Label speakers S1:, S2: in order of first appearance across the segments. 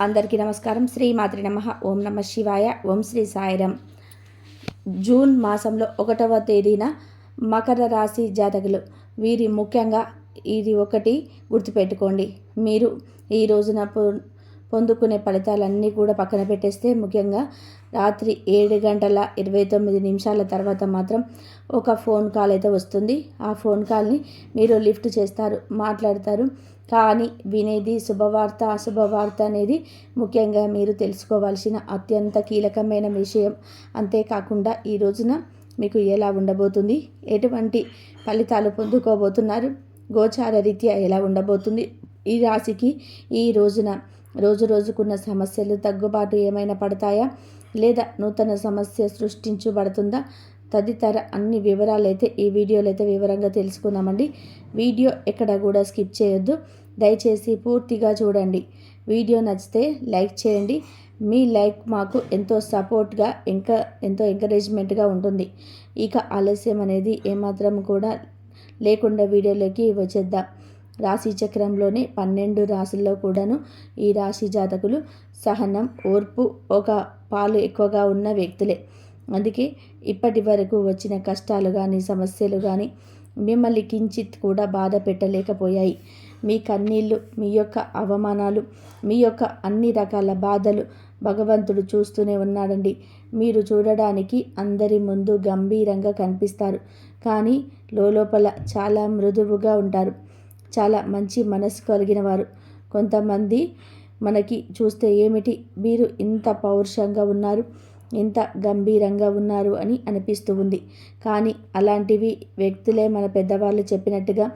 S1: అందరికీ నమస్కారం. శ్రీమాత్రి నమః. ఓం నమ శివాయ. ఓం శ్రీ సాయిరాం. జూన్ మాసంలో 1వ తేదీన మకర రాశి జాతకులు వీరి ముఖ్యంగా ఇది ఒకటి గుర్తుపెట్టుకోండి. మీరు ఈ రోజున పొందుకునే ఫలితాలన్నీ కూడా పక్కన పెట్టేస్తే, ముఖ్యంగా రాత్రి 7:29 తర్వాత మాత్రం ఒక ఫోన్ కాల్ అయితే వస్తుంది. ఆ ఫోన్ కాల్ని మీరు లిఫ్ట్ చేస్తారు, మాట్లాడతారు. కానీ వినేది అశుభవార్త అనేది ముఖ్యంగా మీరు తెలుసుకోవాల్సిన అత్యంత కీలకమైన విషయం. అంతేకాకుండా ఈ రోజున మీకు ఎలా ఉండబోతుంది, ఎటువంటి ఫలితాలు పొందుకోబోతున్నారు, గోచార రీత్యా ఎలా ఉండబోతుంది, ఈ రాశికి ఈ రోజున రోజుకున్న సమస్యలు తగ్గుబాటు ఏమైనా పడతాయా, లేదా నూతన సమస్య సృష్టించబడుతుందా, తదితర అన్ని వివరాలు అయితే ఈ వీడియోలో అయితే వివరంగా తెలుసుకుందామండి. వీడియో ఎక్కడ కూడా స్కిప్ చేయొద్దు, దయచేసి పూర్తిగా చూడండి. వీడియో నచ్చితే లైక్ చేయండి. మీ లైక్ మాకు ఎంతో సపోర్ట్గా, ఎంతో ఎంకరేజ్మెంట్గా ఉంటుంది. ఇక ఆలస్యం అనేది ఏమాత్రం కూడా లేకుండా వీడియోలోకి వచ్చేద్దాం. రాశి చక్రంలోని 12 రాశుల్లో కూడాను ఈ రాశి జాతకులు సహనం, ఓర్పు ఒక పాలు ఎక్కువగా ఉన్న వ్యక్తులే. అందుకే ఇప్పటి వరకు వచ్చిన కష్టాలు కానీ, సమస్యలు కానీ మిమ్మల్ని కించిత్ కూడా బాధ పెట్టలేకపోయాయి. మీ కన్నీళ్ళు, మీ యొక్క అవమానాలు, మీ యొక్క అన్ని రకాల బాధలు భగవంతుడు చూస్తూనే ఉన్నాడండి. మీరు చూడడానికి అందరి ముందు గంభీరంగా కనిపిస్తారు, కానీ లోపల చాలా మృదువుగా ఉంటారు. చాలా మంచి మనసు కలిగిన వారు. కొంతమంది మనకి చూస్తే ఏమిటి వీరు ఇంత పౌరుషంగా ఉన్నారు, ఇంత గంభీరంగా ఉన్నారు అని అనిపిస్తూ ఉంది. కానీ అలాంటివి వ్యక్తులే మన పెద్దవాళ్ళు చెప్పినట్టుగా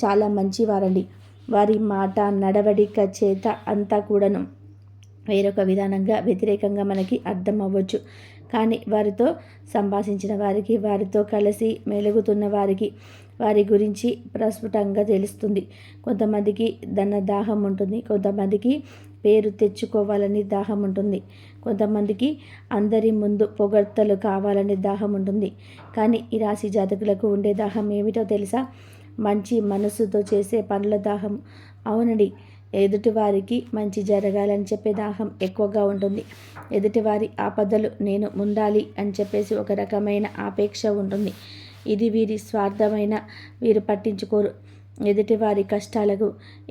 S1: చాలా మంచివారండి. వారి మాట, నడవడిక చేత అంతా కూడాను వేరొక విధానంగా, వ్యతిరేకంగా మనకి అర్థం అవ్వచ్చు. కానీ వారితో సంభాషించిన వారికి, వారితో కలిసి మెలుగుతున్న వారికి వారి గురించి ప్రస్ఫుటంగా తెలుస్తుంది. కొంతమందికి ధన దాహం ఉంటుంది, కొంతమందికి పేరు తెచ్చుకోవాలని దాహం ఉంటుంది, కొంతమందికి అందరి ముందు పొగడ్తలు కావాలనే దాహం ఉంటుంది. కానీ ఈ రాశి జాతకులకు ఉండే దాహం ఏమిటో తెలుసా? మంచి మనసుతో చేసే పనుల దాహం. అవునండి, ఎదుటివారికి మంచి జరగాలని చెప్పే దాహం ఎక్కువగా ఉంటుంది. ఎదుటివారి ఆపదలు నేను ముందాలి అని చెప్పేసి ఒక రకమైన ఆపేక్ష ఉంటుంది. ఇది వీరి స్వార్థమైన, వీరు పట్టించుకోరు. ఎదుటివారి కష్టాలకు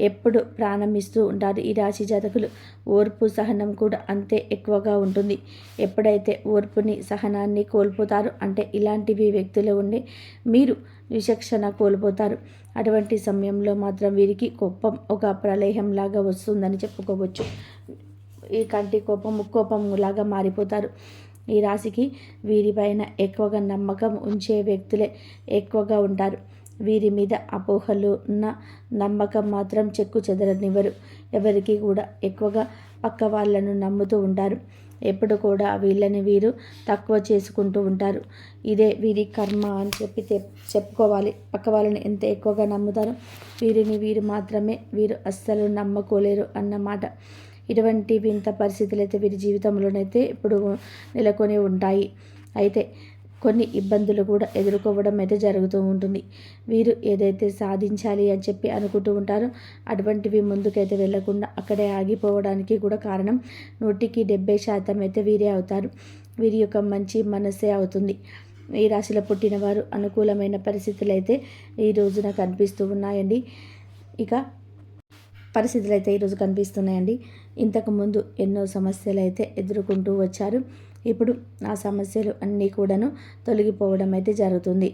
S1: ఎప్పుడు ప్రాణమిస్తూ ఉంటారు ఈ రాశి జాతకులు. ఓర్పు, సహనం కూడా అంతే ఎక్కువగా ఉంటుంది. ఎప్పుడైతే ఓర్పుని, సహనాన్ని కోల్పోతారో, అంటే ఇలాంటివి వ్యక్తులు ఉండే మీరు విచక్షణ కోల్పోతారు. అటువంటి సమయంలో మాత్రం వీరికి కోపం ఒక ప్రళయంలాగా వస్తుందని చెప్పుకోవచ్చు. ఈ కంటి కోపం ముక్కోపం లాగా మారిపోతారు. ఈ రాశికి వీరిపైన ఎక్కువగా నమ్మకం ఉంచే వ్యక్తులే ఎక్కువగా ఉంటారు. వీరి మీద అపోహలు ఉన్న నమ్మకం మాత్రం చెక్కు చెదరనివ్వరు. ఎవరికి కూడా ఎక్కువగా పక్క వాళ్ళను నమ్ముతూ ఉంటారు. ఎప్పుడు కూడా వీళ్ళని వీరు తక్కువ చేసుకుంటూ ఉంటారు. ఇదే వీరి కర్మ అని చెప్పుకోవాలి. పక్క వాళ్ళని ఎంత ఎక్కువగా నమ్ముతారో వీరిని వీరు మాత్రమే వీరు అస్సలు నమ్మకోలేరు అన్నమాట. ఇటువంటి వింత పరిస్థితులు అయితే వీరి జీవితంలోనైతే ఇప్పుడు నెలకొని ఉంటాయి. అయితే కొన్ని ఇబ్బందులు కూడా ఎదుర్కోవడం అయితే జరుగుతూ ఉంటుంది. వీరు ఏదైతే సాధించాలి అని చెప్పి అనుకుంటూ ఉంటారో అటువంటివి ముందుకైతే వెళ్లకుండా అక్కడే ఆగిపోవడానికి కూడా కారణం 100% అయితే వీరే అవుతారు. వీరి యొక్క మంచి మనసే అవుతుంది. ఈ రాశిలో పుట్టిన వారు అనుకూలమైన పరిస్థితులు అయితే ఈ రోజున కనిపిస్తూ ఉన్నాయండి. ఇక పరిస్థితులు అయితే ఈరోజు కనిపిస్తున్నాయండి. ఇంతకుముందు ఎన్నో సమస్యలు అయితే ఎదుర్కొంటూ వచ్చారు. ఇప్పుడు ఆ సమస్యలు అన్నీ కూడాను తొలగిపోవడం అయితే జరుగుతుంది.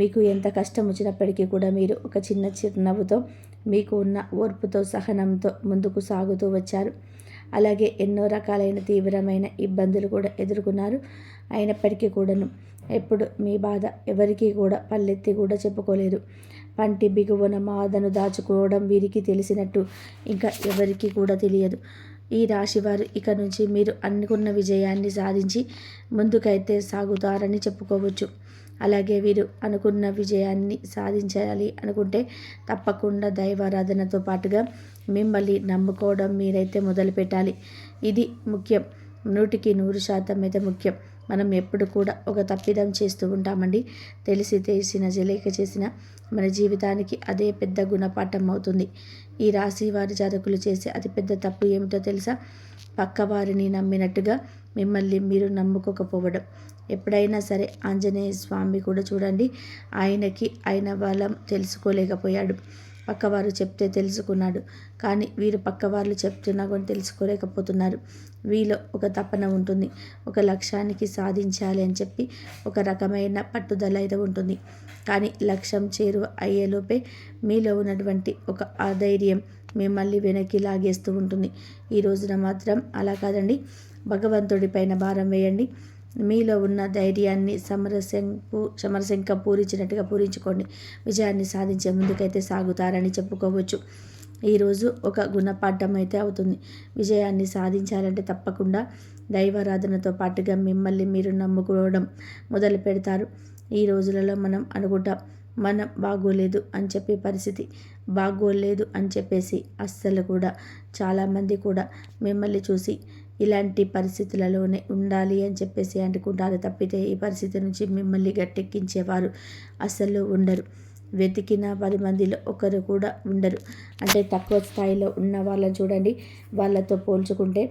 S1: మీకు ఎంత కష్టం వచ్చినప్పటికీ కూడా మీరు ఒక చిన్న చిరునవ్వుతో, మీకు ఉన్న ఓర్పుతో, సహనంతో ముందుకు సాగుతూ వచ్చారు. అలాగే ఎన్నో రకాలైన తీవ్రమైన ఇబ్బందులు కూడా ఎదుర్కొన్నారు. అయినప్పటికీ కూడాను ఎప్పుడు మీ బాధ ఎవరికీ కూడా పల్లెత్తి కూడా చెప్పుకోలేదు. పంటి బిగువన బాధను దాచుకోవడం వీరికి తెలిసినట్టు ఇంకా ఎవరికి కూడా తెలియదు. ఈ రాశివారు ఇక నుంచి మీరు అనుకున్న విజయాన్ని సాధించి ముందుకైతే సాగుతారని చెప్పుకోవచ్చు. అలాగే వీరు అనుకున్న విజయాన్ని సాధించాలి అనుకుంటే తప్పకుండా దైవారాధనతో పాటుగా మిమ్మల్ని నమ్ముకోవడం మీరైతే మొదలుపెట్టాలి. ఇది ముఖ్యం. 100% అయితే ముఖ్యం. మనం ఎప్పుడు కూడా ఒక తప్పిదం చేస్తూ ఉంటామండి. తెలిసి తెలిసిన తెలియక చేసిన మన జీవితానికి అదే పెద్ద గుణపాఠం అవుతుంది. ఈ రాశి వారి జాతకులు చేసే అతిపెద్ద తప్పు ఏమిటో తెలుసా? పక్కవారిని నమ్మినట్టుగా మిమ్మల్ని మీరు నమ్ముకోకపోవడం. ఎప్పుడైనా సరే ఆంజనేయ స్వామి కూడా చూడండి, ఆయనకి ఆయన బలం తెలుసుకోలేకపోయాడు. పక్కవారు చెప్తే తెలుసుకున్నాడు, కానీ వీరు పక్కవాళ్ళు చెప్తున్నా కూడా తెలుసుకోలేకపోతున్నారు. వీలో ఒక తపన ఉంటుంది, ఒక లక్ష్యానికి సాధించాలి అని చెప్పి ఒక రకమైన పట్టుదల అయితే ఉంటుంది. కానీ లక్ష్యం చేరువ అయ్యేలోపే మీలో ఉన్నటువంటి ఒక అధైర్యం మిమ్మల్ని వెనక్కి లాగేస్తూ ఉంటుంది. ఈ రోజున మాత్రం అలా కాదండి, భగవంతుడి పైన భారం వేయండి. మీలో ఉన్న ధైర్యాన్ని సమరశంఖం పూరించినట్టుగా పూరించుకోండి. విజయాన్ని సాధించే ముందుకైతే సాగుతారని చెప్పుకోవచ్చు. ఈరోజు ఒక గుణపాఠం అయితే అవుతుంది. విజయాన్ని సాధించాలంటే తప్పకుండా దైవారాధనతో పాటుగా మిమ్మల్ని మీరు నమ్ముకోవడం మొదలు పెడతారు. ఈ రోజులలో మనం అనుకుంటాం, మనం బాగోలేదు అని చెప్పే పరిస్థితి, బాగోలేదు అని చెప్పేసి అస్సలు కూడా చాలామంది కూడా మిమ్మల్ని చూసి ఇలాంటి పరిస్థితులలోనే ఉండాలి అని చెప్పేసి అనుకుంటారు తప్పితే ఈ పరిస్థితి నుంచి మిమ్మల్ని గట్టెక్కించేవారు అస్సలు ఉండరు. వెతికిన 10 మందిలో ఒకరు కూడా ఉండరు. అంటే తక్కువ స్థాయిలో ఉన్న వాళ్ళని చూడండి, వాళ్ళతో పోల్చుకుంటే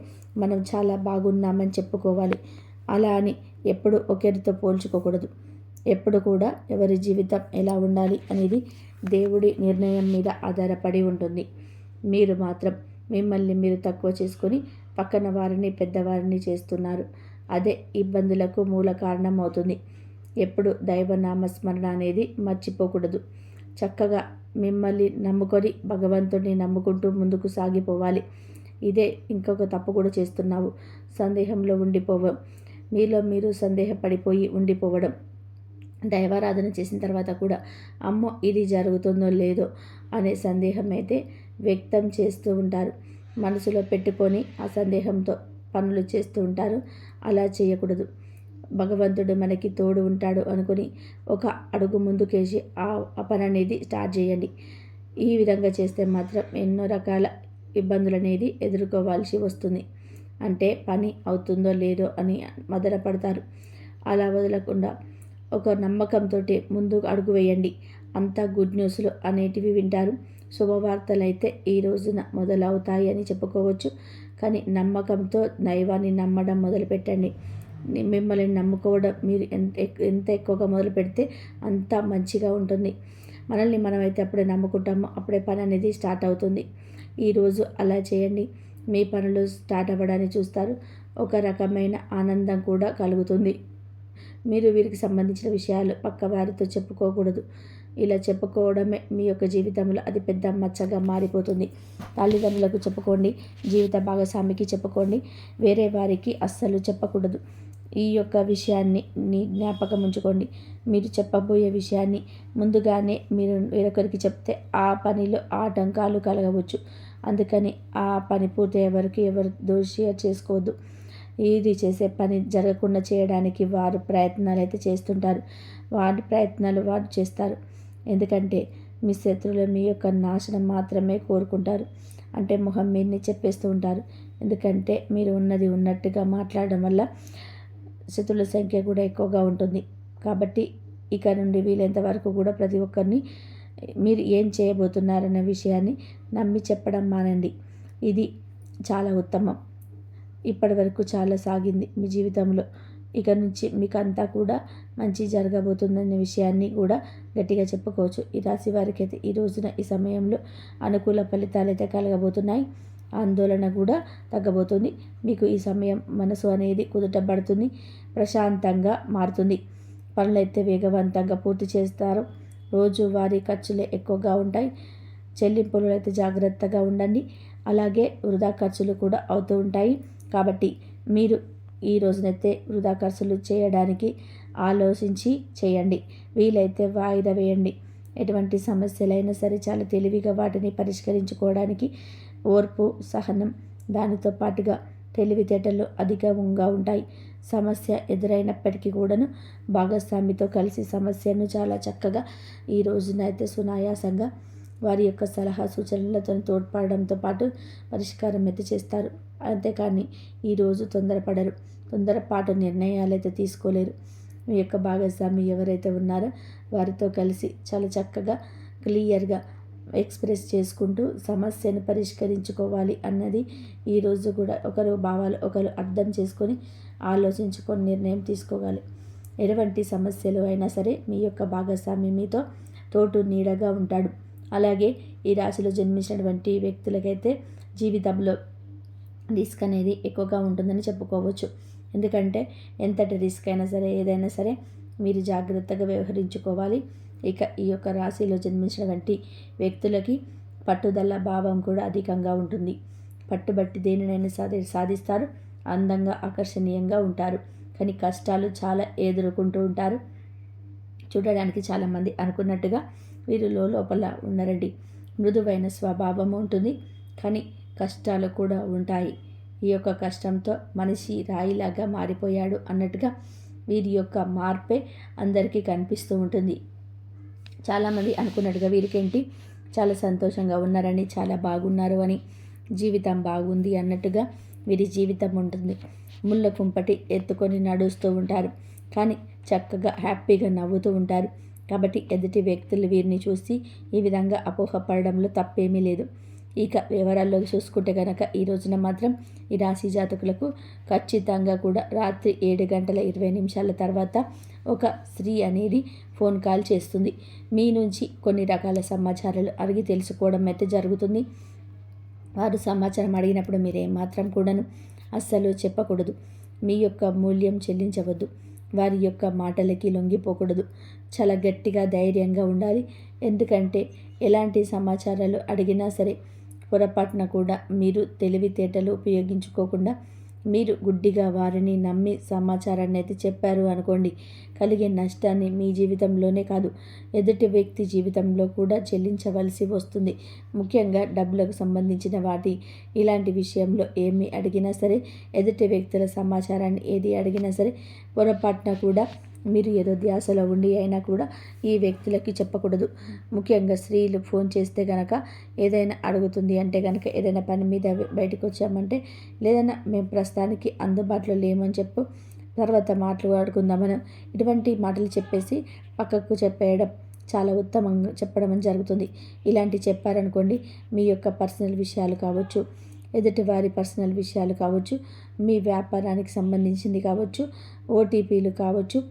S1: మనం చాలా బాగున్నామని చెప్పుకోవాలి. అలా అని ఎప్పుడు ఒకరితో పోల్చుకోకూడదు. ఎప్పుడు కూడా ఎవరి జీవితం ఎలా ఉండాలి అనేది దేవుడి నిర్ణయం మీద ఆధారపడి ఉంటుంది. మీరు మాత్రం మిమ్మల్ని మీరు తక్కువ చేసుకొని పక్కన వారిని పెద్దవారిని చేస్తున్నారు. అదే ఇబ్బందులకు మూల కారణం అవుతుంది. ఎప్పుడు దైవనామస్మరణ అనేది మర్చిపోకూడదు. చక్కగా మిమ్మల్ని నమ్ముకొని భగవంతుడిని నమ్ముకుంటూ ముందుకు సాగిపోవాలి. ఇదే ఇంకొక తప్పు కూడా చేస్తున్నావు, సందేహంలో ఉండిపోవడం, మీలో మీరు సందేహపడిపోయి ఉండిపోవడం. దైవారాధన చేసిన తర్వాత కూడా అమ్మో ఇది జరుగుతుందో లేదో అనే సందేహం అయితే వ్యక్తం చేస్తూ ఉంటారు. మనసులో పెట్టుకొని ఆ సందేహంతో పనులు చేస్తూ ఉంటారు. అలా చేయకూడదు. భగవంతుడు మనకి తోడు ఉంటాడు అనుకుని ఒక అడుగు ముందుకేసి ఆ పని అనేది స్టార్ట్ చేయండి. ఈ విధంగా చేస్తే మాత్రం ఎన్నో రకాల ఇబ్బందులు అనేది ఎదుర్కోవాల్సి వస్తుంది. అంటే పని అవుతుందో లేదో అని మదనపడతారు. అలా వదలకుండా ఒక నమ్మకంతో ముందు అడుగు వేయండి. అంతా గుడ్ న్యూస్లు అనేటివి వింటారు. శుభవార్తలు అయితే ఈ రోజున మొదలవుతాయి అని చెప్పుకోవచ్చు. కానీ నమ్మకంతో దైవాన్ని నమ్మడం మొదలుపెట్టండి. మిమ్మల్ని నమ్ముకోవడం మీరు ఎంత ఎక్కువగా మొదలు పెడితే అంత మంచిగా ఉంటుంది. మనల్ని మనమైతే అప్పుడే నమ్ముకుంటామో అప్పుడే పని అనేది స్టార్ట్ అవుతుంది. ఈరోజు అలా చేయండి. మీ పనులు స్టార్ట్ అవ్వడాన్ని చూస్తారు. ఒక రకమైన ఆనందం కూడా కలుగుతుంది. మీరు వీరికి సంబంధించిన విషయాలు పక్క వారితో చెప్పుకోకూడదు. ఇలా చెప్పుకోవడమే మీ యొక్క జీవితంలో అది పెద్ద మచ్చగా మారిపోతుంది. తల్లిదండ్రులకు చెప్పుకోండి, జీవిత భాగస్వామికి చెప్పుకోండి, వేరే వారికి అస్సలు చెప్పకూడదు. ఈ యొక్క విషయాన్ని జ్ఞాపకం ఉంచుకోండి. మీరు చెప్పబోయే విషయాన్ని ముందుగానే మీరు వేరొకరికి చెప్తే ఆ పనిలో ఆటంకాలు కలగవచ్చు. అందుకని ఆ పని పూర్తయ్యే వరకు ఎవరు దోషి చేసుకోవద్దు. ఇది చేసే పని జరగకుండా చేయడానికి వారు ప్రయత్నాలు అయితే చేస్తుంటారు. వారి ప్రయత్నాలు వారు చేస్తారు. ఎందుకంటే మీ శత్రువులు మీ యొక్క నాశనం మాత్రమే కోరుకుంటారు. అంటే మొహం మీదనే చెప్పేస్తూ ఉంటారు. ఎందుకంటే మీరు ఉన్నది ఉన్నట్టుగా మాట్లాడడం వల్ల శత్రువుల సంఖ్య కూడా ఎక్కువగా ఉంటుంది. కాబట్టి ఇక నుండి వీలైనంత వరకు కూడా ప్రతి ఒక్కరిని మీరు ఏం చేయబోతున్నారనే విషయాన్ని నమ్మి చెప్పడం మానండి. ఇది చాలా ఉత్తమం. ఇప్పటి వరకు చాలా సాగింది మీ జీవితంలో. ఇక నుంచి మీకు అంతా కూడా మంచి జరగబోతుందనే విషయాన్ని కూడా గట్టిగా చెప్పుకోవచ్చు. ఈ రాశి వారికి అయితే ఈ రోజున ఈ సమయంలో అనుకూల ఫలితాలు అయితే కలగబోతున్నాయి. ఆందోళన కూడా తగ్గబోతుంది. మీకు ఈ సమయం మనసు అనేది కుదుటపడుతుంది, ప్రశాంతంగా మారుతుంది. పనులైతే వేగవంతంగా పూర్తి చేస్తారు. రోజువారీ ఖర్చులే ఎక్కువగా ఉంటాయి. చెల్లింపులు అయితే జాగ్రత్తగా ఉండండి. అలాగే వృధా ఖర్చులు కూడా అవుతూ ఉంటాయి. కాబట్టి మీరు ఈ రోజునైతే వృధా ఖర్చులు చేయడానికి ఆలోచించి చేయండి. వీలైతే వాయిదా వేయండి. ఎటువంటి సమస్యలైనా సరే చాలా తెలివిగా వాటిని పరిష్కరించుకోవడానికి ఓర్పు, సహనం, దానితో పాటుగా తెలివితేటలు అధికంగా ఉంటాయి. సమస్య ఎదురైనప్పటికీ కూడాను భాగస్వామితో కలిసి సమస్యను చాలా చక్కగా ఈ రోజునైతే సునాయాసంగా వారి యొక్క సలహా సూచనలతో తోడ్పడడంతో పాటు పరిష్కారం అయితే చేస్తారు. అంతేకాని ఈరోజు తొందరపడరు, తొందరపాటు నిర్ణయాలు అయితే తీసుకోలేరు. మీ యొక్క భాగస్వామి ఎవరైతే ఉన్నారో వారితో కలిసి చాలా చక్కగా క్లియర్గా ఎక్స్ప్రెస్ చేసుకుంటూ సమస్యను పరిష్కరించుకోవాలి అన్నది ఈరోజు కూడా ఒకరు భావాలు ఒకరు అర్థం చేసుకొని ఆలోచించుకొని నిర్ణయం తీసుకోవాలి. ఎటువంటి సమస్యలు అయినా సరే మీ యొక్క భాగస్వామి మీతో తోటు నీడగా ఉంటాడు. అలాగే ఈ రాశిలో జన్మించినటువంటి వ్యక్తులకైతే జీవితంలో రిస్క్ అనేది ఎక్కువగా ఉంటుందని చెప్పుకోవచ్చు. ఎందుకంటే ఎంతటి రిస్క్ అయినా సరే ఏదైనా సరే మీరు జాగ్రత్తగా వ్యవహరించుకోవాలి. ఇక ఈ యొక్క రాశిలో జన్మించినటువంటి వ్యక్తులకి పట్టుదల భావం కూడా అధికంగా ఉంటుంది. పట్టుబట్టి దేనినైనా సాధిస్తారు. అందంగా ఆకర్షణీయంగా ఉంటారు. కానీ కష్టాలు చాలా ఎదుర్కొంటూ ఉంటారు. చూడడానికి చాలామంది అనుకున్నట్టుగా వీరు లోపల ఉన్నారండి. మృదువైన స్వభావం ఉంటుంది. కానీ కష్టాలు కూడా ఉంటాయి. ఈ యొక్క కష్టంతో మనిషి రాయిలాగా మారిపోయాడు అన్నట్టుగా వీరి యొక్క మార్పే అందరికీ కనిపిస్తూ ఉంటుంది. చాలామంది అనుకున్నట్టుగా వీరికేంటి చాలా సంతోషంగా ఉన్నారని, చాలా బాగున్నారు అని, జీవితం బాగుంది అన్నట్టుగా వీరి జీవితం ఉంటుంది. ముళ్ళ కుంపటి ఎత్తుకొని నడుస్తూ ఉంటారు. కానీ చక్కగా హ్యాపీగా నవ్వుతూ ఉంటారు. కాబట్టి ఎదుటి వ్యక్తులు వీరిని చూసి ఈ విధంగా అపోహపడడంలో తప్పేమీ లేదు. ఇక వివరాల్లో చూసుకుంటే కనుక ఈ రోజున మాత్రం ఈ రాశి జాతకులకు ఖచ్చితంగా కూడా రాత్రి 7:20 తర్వాత ఒక స్త్రీ అనేది ఫోన్ కాల్ చేస్తుంది. మీ నుంచి కొన్ని రకాల సమాచారాలు అడిగి తెలుసుకోవడం అయితే జరుగుతుంది. వారు సమాచారం అడిగినప్పుడు మీరు ఏమాత్రం కూడాను అస్సలు చెప్పకూడదు. మీ యొక్క మూల్యం చెల్లించవద్దు. వారి యొక్క మాటలకి లొంగిపోకూడదు. చాలా గట్టిగా ధైర్యంగా ఉండాలి. ఎందుకంటే ఎలాంటి సమాచారాలు అడిగినా సరే పొరపాటున కూడా మీరు తెలివితేటలు ఉపయోగించుకోకుండా మీరు గుడ్డిగా వారిని నమ్మి సమాచారాన్ని అయితే చెప్పారు అనుకోండి, కలిగే నష్టాన్ని మీ జీవితంలోనే కాదు ఎదుటి వ్యక్తి జీవితంలో కూడా చెల్లించవలసి వస్తుంది. ముఖ్యంగా డబ్బులకు సంబంధించిన ఇలాంటి విషయంలో ఏమి అడిగినా సరే, ఎదుటి వ్యక్తుల సమాచారాన్ని ఏది అడిగినా సరే పొరపాటున కూడా మీరు ఏదో ధ్యాసలో ఉండి అయినా కూడా ఈ వ్యక్తులకి చెప్పకూడదు. ముఖ్యంగా స్త్రీలు ఫోన్ చేస్తే కనుక ఏదైనా అడుగుతుంది అంటే కనుక ఏదైనా పని మీద బయటకు వచ్చామంటే, లేదన్నా మేము ప్రస్తుతానికి అందుబాటులో లేమని చెప్పు, తర్వాత మాట్లాడుకుందామని ఇటువంటి మాటలు చెప్పేసి పక్కకు చెప్పేయడం చాలా ఉత్తమంగా చెప్పడం జరుగుతుంది. ఇలాంటి చెప్పారనుకోండి, మీ యొక్క పర్సనల్ విషయాలు కావచ్చు, ఎదుటివారి పర్సనల్ విషయాలు కావచ్చు, మీ వ్యాపారానికి సంబంధించింది కావచ్చు, ఓటీపీలు కావచ్చు,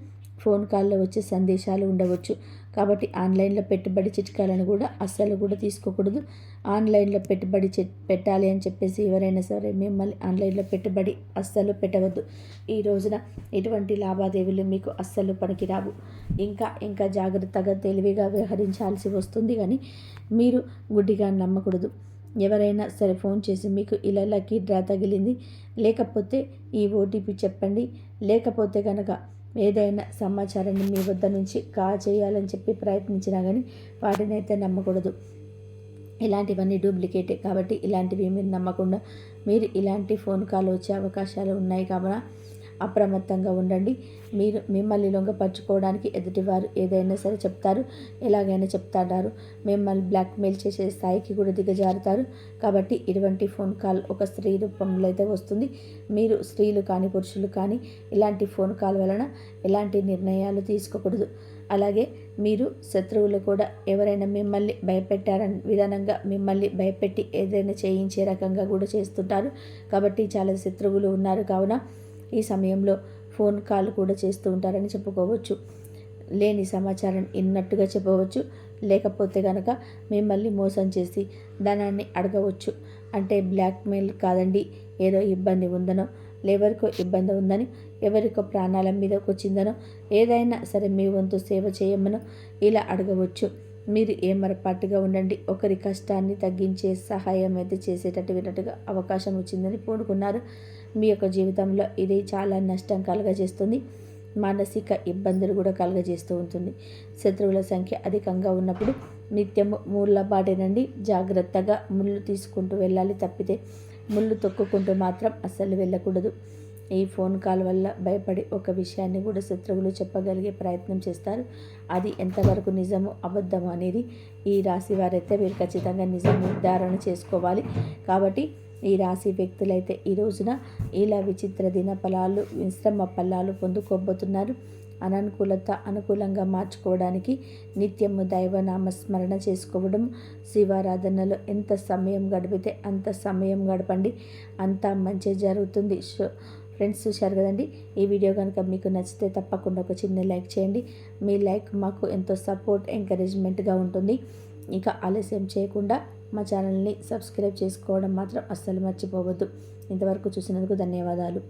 S1: ఫోన్ కాల్లో వచ్చే సందేశాలు ఉండవచ్చు. కాబట్టి ఆన్లైన్లో పెట్టుబడి చిట్కాలను కూడా అస్సలు కూడా తీసుకోకూడదు. ఆన్లైన్లో పెట్టుబడి పెట్టాలి అని చెప్పేసి ఎవరైనా సరే మిమ్మల్ని ఆన్లైన్లో పెట్టుబడి అస్సలు పెట్టవద్దు. ఈ రోజున ఎటువంటి లావాదేవీలు మీకు అస్సలు పనికిరావు. ఇంకా జాగ్రత్తగా తెలివిగా వ్యవహరించాల్సి వస్తుంది. కానీ మీరు గుడ్డిగా నమ్మకూడదు. ఎవరైనా సరే ఫోన్ చేసి మీకు ఇలా లక్కీ డ్రా తగిలింది, లేకపోతే ఈ ఓటీపీ చెప్పండి, లేకపోతే కనుక ఏదైనా సమాచారాన్ని మీ వద్ద నుంచి చేయాలని చెప్పి ప్రయత్నించినా కానీ వాటిని అయితే నమ్మకూడదు. ఇలాంటివన్నీ డూప్లికేటే. కాబట్టి ఇలాంటివి మీరు నమ్మకుండా, మీరు ఇలాంటి ఫోన్ కాల్ వచ్చే అవకాశాలు ఉన్నాయి కాబట్టి అప్రమత్తంగా ఉండండి. మీరు మిమ్మల్ని లొంగపరుచుకోవడానికి ఎదుటివారు ఏదైనా సరే చెప్తారు, ఎలాగైనా చెప్తాడారు, మిమ్మల్ని బ్లాక్మెయిల్ చేసే స్థాయికి కూడా దిగజారుతారు. కాబట్టి ఇటువంటి ఫోన్ కాల్ ఒక స్త్రీ రూపంలో అయితే వస్తుంది. మీరు స్త్రీలు కానీ పురుషులు కానీ ఇలాంటి ఫోన్ కాల్ వలన ఎలాంటి నిర్ణయాలు తీసుకోకూడదు. అలాగే మీరు శత్రువులు కూడా ఎవరైనా మిమ్మల్ని భయపెట్టారని విధానంగా మిమ్మల్ని భయపెట్టి ఏదైనా చేయించే రకంగా కూడా చేస్తుంటారు. కాబట్టి చాలా శత్రువులు ఉన్నారు కావున ఈ సమయంలో ఫోన్ కాల్ కూడా చేస్తూ ఉంటారని చెప్పుకోవచ్చు. లేని సమాచారం ఇన్నట్టుగా చెప్పవచ్చు. లేకపోతే కనుక మిమ్మల్ని మోసం చేసి ధనాన్ని అడగవచ్చు. అంటే బ్లాక్మెయిల్ కాదండి, ఏదో ఇబ్బంది ఉందనో, ఎవరికో ఇబ్బంది ఉందని, ఎవరికో ప్రాణాల మీదకి వచ్చిందనో, ఏదైనా సరే మీ వంతు సేవ చేయమనో ఇలా అడగవచ్చు. మీరు ఏమరపాటుగా ఉండండి. ఒకరి కష్టాన్ని తగ్గించే సహాయం అయితే చేసేటట్టుగా అవకాశం వచ్చిందని పూనుకున్నారు. మీ యొక్క జీవితంలో ఇది చాలా నష్టం కలుగజేస్తుంది. మానసిక ఇబ్బందులు కూడా కలుగజేస్తూ ఉంటుంది. శత్రువుల సంఖ్య అధికంగా ఉన్నప్పుడు నిత్యము ముళ్ళ బాటేనండి. జాగ్రత్తగా ముళ్ళు తీసుకుంటూ వెళ్ళాలి. తప్పితే ముళ్ళు తొక్కుకుంటూ మాత్రం అస్సలు వెళ్ళకూడదు. ఈ ఫోన్ కాల్ వల్ల భయపడి ఒక విషయాన్ని కూడా శత్రువులు చెప్పగలిగే ప్రయత్నం చేస్తారు. అది ఎంతవరకు నిజమో అబద్ధమో అనేది ఈ రాశి వారైతే మీరు ఖచ్చితంగా నిజం నిర్ధారణ చేసుకోవాలి. కాబట్టి ఈ రాశి వ్యక్తులైతే ఈ రోజున ఇలా విచిత్ర దిన ఫలాలు, విశ్రమ ఫలాలు పొందుకోబోతున్నారు. అననుకూలత అనుకూలంగా మార్చుకోవడానికి నిత్యము దైవనామ స్మరణ చేసుకోవడం, శివారాధనలో ఎంత సమయం గడిపితే అంత సమయం గడపండి, అంతా మంచి జరుగుతుంది. ఫ్రెండ్స్, చూశారు కదండి. ఈ వీడియో కనుక మీకు నచ్చితే తప్పకుండా ఒక చిన్న లైక్ చేయండి. మీ లైక్ మాకు ఎంతో సపోర్ట్, ఎంకరేజ్మెంట్గా ఉంటుంది. ఇక ఆలస్యం చేయకుండా మా ఛానల్ని సబ్స్క్రైబ్ చేసుకోవడం మాత్రం అస్సలు మర్చిపోవద్దు. ఇంతవరకు చూసినందుకు ధన్యవాదాలు.